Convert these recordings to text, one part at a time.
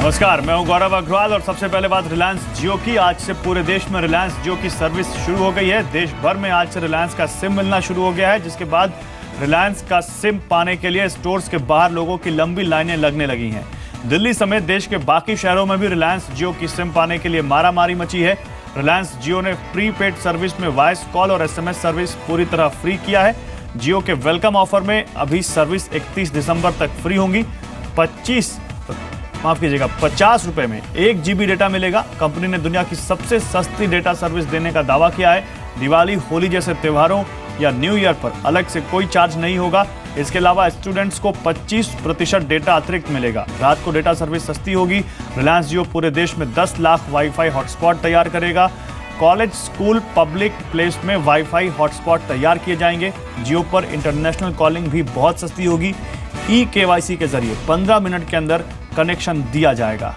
नमस्कार, मैं हूं गौरव अग्रवाल और सबसे पहले बात रिलायंस जियो की। आज से पूरे देश में रिलायंस जियो की सर्विस शुरू हो गई है। देश भर में आज से रिलायंस का सिम मिलना शुरू हो गया है, जिसके बाद रिलायंस का सिम पाने के लिए स्टोर्स के बाहर लोगों की लंबी लाइनें लगने लगी हैं। दिल्ली समेत देश के बाकी शहरों में भी रिलायंस जियो की सिम पाने के लिए मारामारी मची है। रिलायंस जियो ने प्रीपेड सर्विस में वॉइस कॉल और SMS सर्विस पूरी तरह फ्री किया है। जियो के वेलकम ऑफर में अभी सर्विस 31 दिसंबर तक फ्री होंगी। 50 रुपए में 1 GB डेटा मिलेगा। कंपनी ने दुनिया की सबसे सस्ती डेटा सर्विस देने का दावा किया है। दिवाली, होली जैसे त्योहारों या न्यू ईयर पर अलग से कोई चार्ज नहीं होगा। इसके अलावा स्टूडेंट्स को 25% डेटा अतिरिक्त मिलेगा। रात को डेटा सर्विस सस्ती होगी। रिलायंस जियो पूरे देश में 10 लाख वाईफाई हॉटस्पॉट तैयार करेगा। कॉलेज, स्कूल, पब्लिक प्लेस में वाईफाई हॉटस्पॉट तैयार किए जाएंगे। जियो पर इंटरनेशनल कॉलिंग भी बहुत सस्ती होगी। eKYC के जरिए 15 मिनट के अंदर कनेक्शन दिया जाएगा।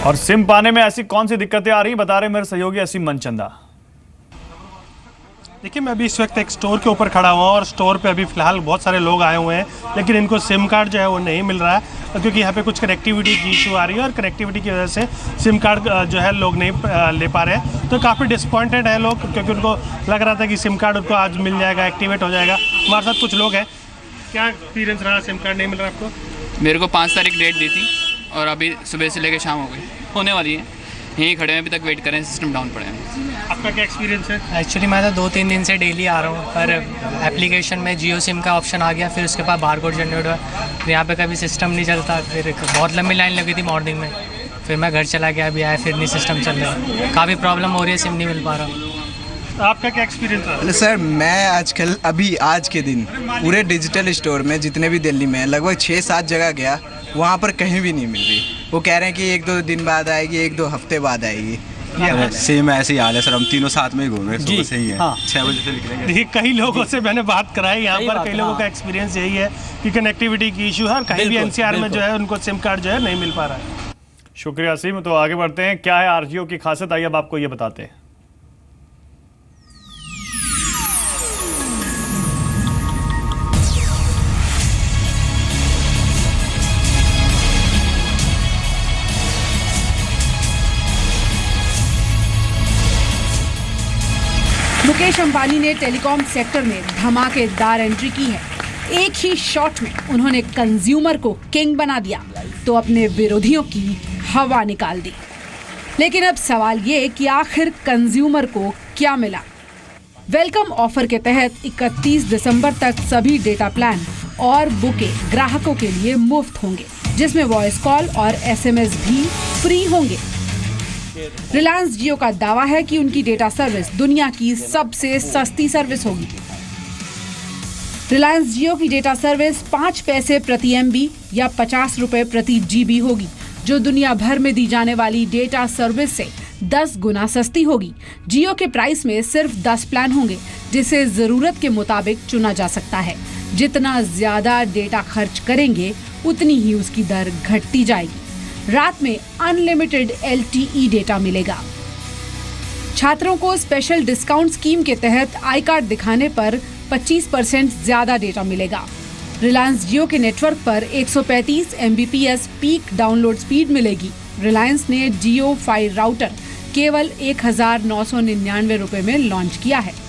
और सिम पाने में ऐसी कौन सी दिक्कतें आ रही, बता रहे मेरे सहयोगी असीम मनचंदा। देखिए, मैं अभी इस वक्त एक स्टोर के ऊपर खड़ा हुआ हूँ और स्टोर पे अभी फ़िलहाल बहुत सारे लोग आए हुए हैं, लेकिन इनको सिम कार्ड जो है वो नहीं मिल रहा है, क्योंकि यहाँ पे कुछ कनेक्टिविटी की इशू आ रही है और कनेक्टिविटी की वजह से सिम कार्ड जो है लोग नहीं ले पा रहे हैं। तो काफ़ी डिसअपॉइंटेड है लोग, क्योंकि उनको लग रहा था कि सिम कार्ड उनको आज मिल जाएगा, एक्टिवेट हो जाएगा। हमारे साथ कुछ लोग हैं। क्या एक्सपीरियंस रहा, सिम कार्ड नहीं मिल रहा आपको? मेरे को 5 तारीख डेट दी थी और अभी सुबह से लेकर शाम हो गई, होने वाली है। यहीं खड़े हैं, अभी तक वेट करें, सिस्टम डाउन पड़े हैं। आपका क्या एक्सपीरियंस है? एक्चुअली मैं तो 2-3 दिन से डेली आ रहा हूँ, पर एप्लीकेशन में जियो सिम का ऑप्शन आ गया, फिर उसके बाद बार कोड जनरेट हुआ। फिर यहाँ पे कभी सिस्टम नहीं चलता, फिर बहुत लंबी लाइन लगी थी मॉर्निंग में। फिर मैं घर चला गया, अभी आया, फिर नहीं सिस्टम चल रहा। काफ़ी प्रॉब्लम हो रही है, सिम नहीं मिल पा रहा। आपका क्या एक्सपीरियंस रहा? सर, मैं आजकल आज के दिन पूरे डिजिटल स्टोर में जितने भी दिल्ली में लगभग 6-7 जगह गया, वहाँ पर कहीं भी नहीं मिल रही। वो कह रहे हैं कि 1-2 दिन बाद आएगी, 1-2 हफ्ते बाद आएगी। सेम ऐसे ही हाल है सर, हम तीनों साथ में ही घूम रहे हैं, सुबह से ही है। हाँ। 6 बजे से निकलेंगे। देखिए, कई लोगों से मैंने बात कराई, यहाँ पर कई लोगों का एक्सपीरियंस यही है कि कनेक्टिविटी की इशू है और कहीं भी NCR में जो है उनको सिम कार्ड जो है नहीं मिल पा रहा है। शुक्रिया असीम। तो आगे बढ़ते हैं। क्या है आरजीओ की खासियत, आइए अब आपको ये बताते हैं। मुकेश अंबानी ने टेलीकॉम सेक्टर में धमाकेदार एंट्री की है। एक ही शॉट में उन्होंने कंज्यूमर को किंग बना दिया तो अपने विरोधियों की हवा निकाल दी। लेकिन अब सवाल ये कि आखिर कंज्यूमर को क्या मिला। वेलकम ऑफर के तहत 31 दिसंबर तक सभी डेटा प्लान और बुके ग्राहकों के लिए मुफ्त होंगे, जिसमें वॉइस कॉल और SMS भी फ्री होंगे। रिलायंस जियो का दावा है कि उनकी डेटा सर्विस दुनिया की सबसे सस्ती सर्विस होगी। रिलायंस जियो की डेटा सर्विस 5 पैसे प्रति MB या 50 रुपए प्रति GB होगी, जो दुनिया भर में दी जाने वाली डेटा सर्विस से 10 गुना सस्ती होगी। जियो के प्राइस में सिर्फ 10 प्लान होंगे, जिसे जरूरत के मुताबिक चुना जा सकता है। जितना ज्यादा डेटा खर्च करेंगे, उतनी ही उसकी दर घटती जाएगी। रात में अनलिमिटेड LTE डेटा मिलेगा। छात्रों को स्पेशल डिस्काउंट स्कीम के तहत आई कार्ड दिखाने पर 25% ज्यादा डेटा मिलेगा। रिलायंस जियो के नेटवर्क पर 135 Mbps पीक डाउनलोड स्पीड मिलेगी। रिलायंस ने जियो फाइव राउटर केवल 1999 रुपए में लॉन्च किया है।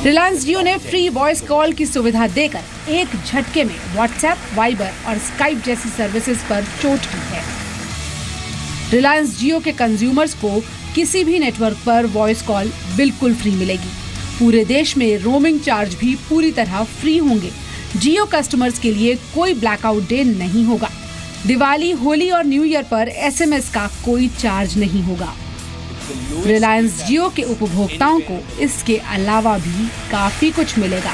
रिलायंस जियो ने फ्री वॉइस कॉल की सुविधा देकर एक झटके में व्हाट्सएप, वाइबर और स्काइप जैसी सर्विसेज पर चोट की है। रिलायंस जियो के कंज्यूमर्स को किसी भी नेटवर्क पर वॉइस कॉल बिल्कुल फ्री मिलेगी। पूरे देश में रोमिंग चार्ज भी पूरी तरह फ्री होंगे। जियो कस्टमर्स के लिए कोई ब्लैकआउट डे नहीं होगा। दिवाली, होली और न्यू ईयर पर SMS का कोई चार्ज नहीं होगा। रिलायंस जियो के उपभोक्ताओं को इसके अलावा भी काफी कुछ मिलेगा।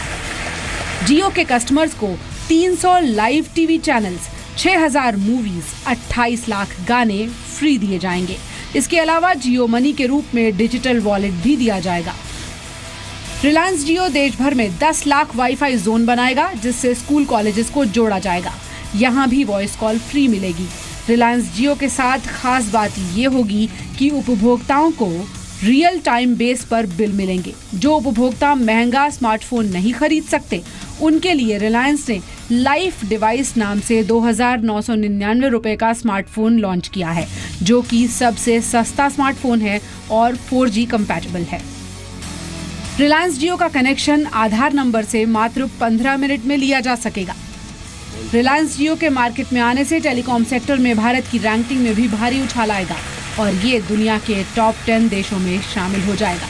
जियो के कस्टमर्स को 300 live TV channels, 6000 movies, 28 lakh गाने फ्री दिए जाएंगे। इसके अलावा जियो मनी के रूप में डिजिटल वॉलेट भी दिया जाएगा। रिलायंस जियो देश भर में 10 लाख वाईफाई जोन बनाएगा, जिससे स्कूल कॉलेजेस को जोड़ा जाएगा। यहाँ भी वॉइस कॉल फ्री मिलेगी। रिलायंस जियो के साथ खास बात ये होगी कि उपभोक्ताओं को रियल टाइम बेस पर बिल मिलेंगे। जो उपभोक्ता महंगा स्मार्टफोन नहीं खरीद सकते उनके लिए रिलायंस ने लाइफ डिवाइस नाम से 2,999 रुपए का स्मार्टफोन लॉन्च किया है, जो कि सबसे सस्ता स्मार्टफोन है और 4G कंपैटिबल है। रिलायंस जियो का कनेक्शन आधार नंबर से मात्र 15 मिनट में लिया जा सकेगा। रिलायंस जियो के मार्केट में आने से टेलीकॉम सेक्टर में भारत की रैंकिंग में भी भारी उछाल आएगा और ये दुनिया के टॉप 10 देशों में शामिल हो जाएगा।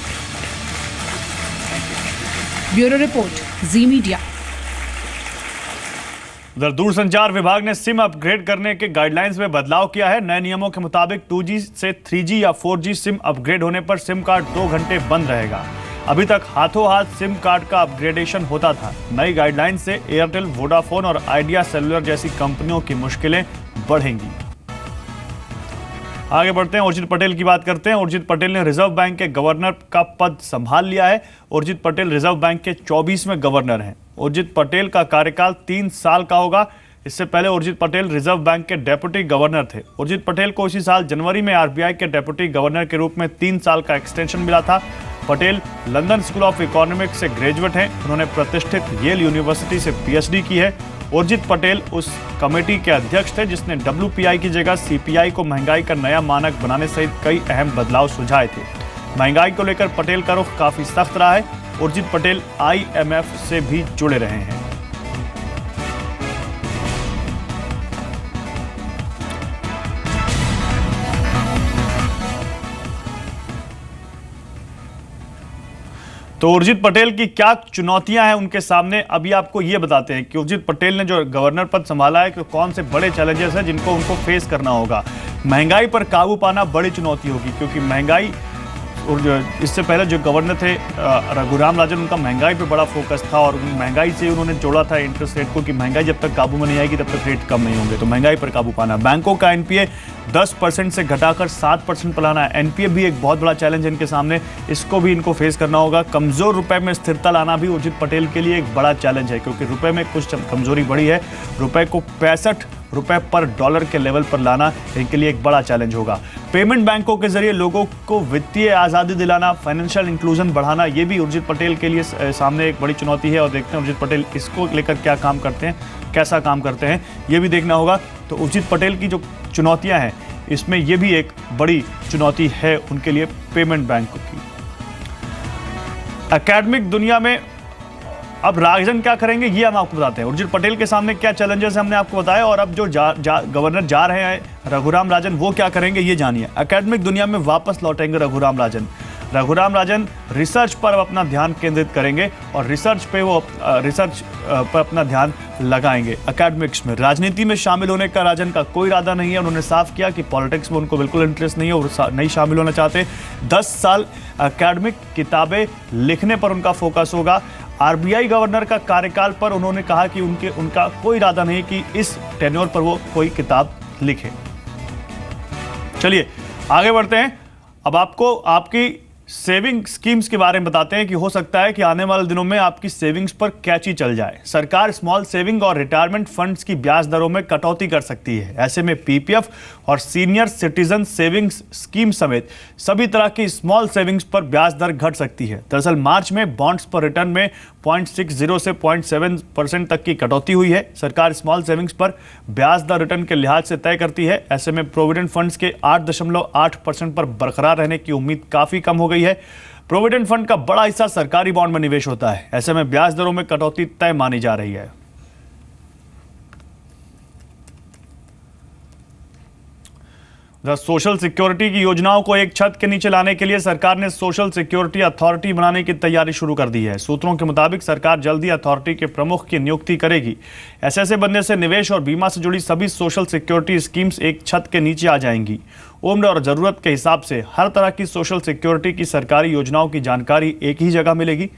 ब्यूरो रिपोर्ट, जी मीडिया। उधर दूरसंचार विभाग ने सिम अपग्रेड करने के गाइडलाइंस में बदलाव किया है। नए नियमों के मुताबिक 2G से 3G या 4G सिम अपग्रेड होने पर सिम कार्ड 2 घंटे बंद रहेगा। अभी तक हाथों हाथ सिम कार्ड का अपग्रेडेशन होता था। नई गाइडलाइन से एयरटेल, वोडाफोन और आइडिया सेलुलर जैसी कंपनियों की मुश्किलें बढ़ेंगी। आगे बढ़ते हैं, उर्जित पटेल की बात करते हैं। उर्जित पटेल ने रिजर्व बैंक के गवर्नर का पद संभाल लिया है। उर्जित पटेल रिजर्व बैंक के 24वें गवर्नर हैं। उर्जित पटेल का कार्यकाल 3 साल का होगा। इससे पहले उर्जित पटेल रिजर्व बैंक के डेप्यूटी गवर्नर थे। उर्जित पटेल को इसी साल जनवरी में आरबीआई के डेप्यूटी गवर्नर के रूप में 3 साल का एक्सटेंशन मिला था। Patel London school of economics से ग्रेजुएट हैं। उन्होंने प्रतिष्ठित येल यूनिवर्सिटी से पीएचडी की है। उर्जित पटेल उस कमेटी के अध्यक्ष थे जिसने WPI की जगह CPI को महंगाई का नया मानक बनाने सहित कई अहम बदलाव सुझाए थे। महंगाई को लेकर पटेल का रुख काफी सख्त रहा है। उर्जित पटेल IMF से भी जुड़े रहे हैं। तो उर्जित पटेल की क्या चुनौतियां हैं उनके सामने, अभी आपको ये बताते हैं कि उर्जित पटेल ने जो गवर्नर पद संभाला है कि कौन से बड़े चैलेंजेस हैं जिनको उनको फेस करना होगा। महंगाई पर काबू पाना बड़ी चुनौती होगी, क्योंकि महंगाई, और जो इससे पहले जो गवर्नर थे रघुराम राजन, उनका महंगाई पे बड़ा फोकस था और महंगाई से उन्होंने जोड़ा था इंटरेस्ट रेट को कि महंगाई जब तक काबू में नहीं आएगी तब तक रेट कम नहीं होंगे। तो महंगाई पर काबू पाना, बैंकों का NPA 10% से घटाकर 7% पर लाना है। NPA भी एक बहुत बड़ा चैलेंज है इनके सामने, इसको भी इनको फेस करना होगा। कमज़ोर रुपए में स्थिरता लाना भी उर्जित पटेल के लिए एक बड़ा चैलेंज है, क्योंकि रुपए में कुछ कमजोरी बढ़ी है। रुपए को 65 रुपए पर डॉलर के लेवल पर लाना इनके लिए एक बड़ा चैलेंज होगा। पेमेंट बैंकों के जरिए लोगों को वित्तीय आज़ादी दिलाना, फाइनेंशियल इंक्लूजन बढ़ाना, ये भी उर्जित पटेल के लिए सामने एक बड़ी चुनौती है। और देखते हैं उर्जित पटेल इसको लेकर क्या काम करते हैं, कैसा काम करते हैं, ये भी देखना होगा। तो उर्जित पटेल की जो चुनौतियाँ हैं इसमें ये भी एक बड़ी चुनौती है उनके लिए, पेमेंट बैंकों की। एकेडमिक दुनिया में अब राजन क्या करेंगे ये हम आपको बताते हैं। उर्जित पटेल के सामने क्या चैलेंजेस हैं हमने आपको बताया, और अब जो गवर्नर जा रहे हैं रघुराम राजन, वो क्या करेंगे ये जानिए। एकेडमिक दुनिया में वापस लौटेंगे रघुराम राजन। रघुराम राजन रिसर्च पर अपना ध्यान केंद्रित करेंगे और रिसर्च पर अपना ध्यान लगाएंगे। एकेडमिक्स में, राजनीति में शामिल होने का राजन का कोई इरादा नहीं है। उन्होंने साफ किया कि पॉलिटिक्स में उनको बिल्कुल इंटरेस्ट नहीं है और नहीं शामिल होना चाहते। 10 साल एकेडमिक किताबें लिखने पर उनका फोकस होगा। आरबीआई गवर्नर का कार्यकाल पर उन्होंने कहा कि उनका कोई इरादा नहीं कि इस टेन्योर पर वो कोई किताब लिखे। चलिए आगे बढ़ते हैं। अब आपको आपकी सेविंग स्कीम्स के बारे में बताते हैं कि हो सकता है कि आने वाले दिनों में आपकी सेविंग्स पर कैची चल जाए। सरकार स्मॉल सेविंग और रिटायरमेंट फंड्स की ब्याज दरों में कटौती कर सकती है। ऐसे में पीपीएफ और सीनियर सिटीजन सेविंग्स स्कीम समेत सभी तरह की स्मॉल सेविंग्स पर ब्याज दर घट सकती है। दरअसल मार्च में बॉन्ड्स पर रिटर्न में 0.60 से 0.7% तक की कटौती हुई है। सरकार स्मॉल सेविंग्स पर ब्याज दर रिटर्न के लिहाज से तय करती है। ऐसे में प्रोविडेंट फंड्स के 8.8% पर बरकरार रहने की उम्मीद काफी कम हो गई है। प्रोविडेंट फंड का बड़ा हिस्सा सरकारी बॉन्ड में निवेश होता है। ऐसे में ब्याज दरों में कटौती तय मानी जा रही है। सोशल सिक्योरिटी की योजनाओं को एक छत के नीचे लाने के लिए सरकार ने सोशल सिक्योरिटी अथॉरिटी बनाने की तैयारी शुरू कर दी है। सूत्रों के मुताबिक सरकार जल्दी अथॉरिटी के प्रमुख की नियुक्ति करेगी। ऐसे बनने से निवेश और बीमा से जुड़ी सभी सोशल सिक्योरिटी स्कीम्स एक छत के नीचे आ जाएंगी। उम्र और जरूरत के हिसाब से हर तरह की सोशल सिक्योरिटी की सरकारी योजनाओं की जानकारी एक ही जगह मिलेगी।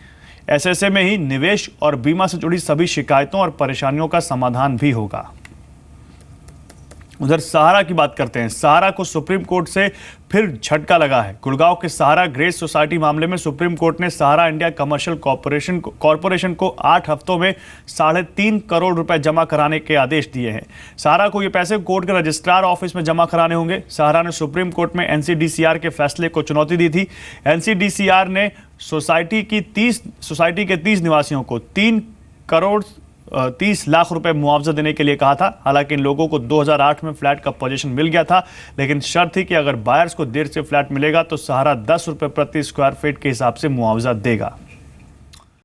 ऐसे में ही निवेश और बीमा से जुड़ी सभी शिकायतों और परेशानियों का समाधान भी होगा। उधर सहारा की बात करते हैं। सहारा को सुप्रीम कोर्ट से फिर झटका लगा है। गुड़गांव के सहारा ग्रेस सोसाइटी मामले में सुप्रीम कोर्ट ने सहारा इंडिया कमर्शियल कॉरपोरेशन को 8 हफ्तों में 3.5 करोड़ रुपए जमा कराने के आदेश दिए हैं। सहारा को ये पैसे कोर्ट के रजिस्ट्रार ऑफिस में जमा कराने होंगे। सहारा ने सुप्रीम कोर्ट में एनसीडीसीआर के फैसले को चुनौती दी थी। एनसीडीसीआर ने सोसाइटी के 30 निवासियों को 3 करोड़ 30 लाख रुपए मुआवजा देने के लिए कहा था। हालांकि इन लोगों को 2008 में फ्लैट का पोजीशन मिल गया था, लेकिन शर्त थी कि अगर बायर्स को देर से फ्लैट मिलेगा तो सहारा 10 रुपए प्रति स्क्वायर फीट के हिसाब से मुआवजा देगा।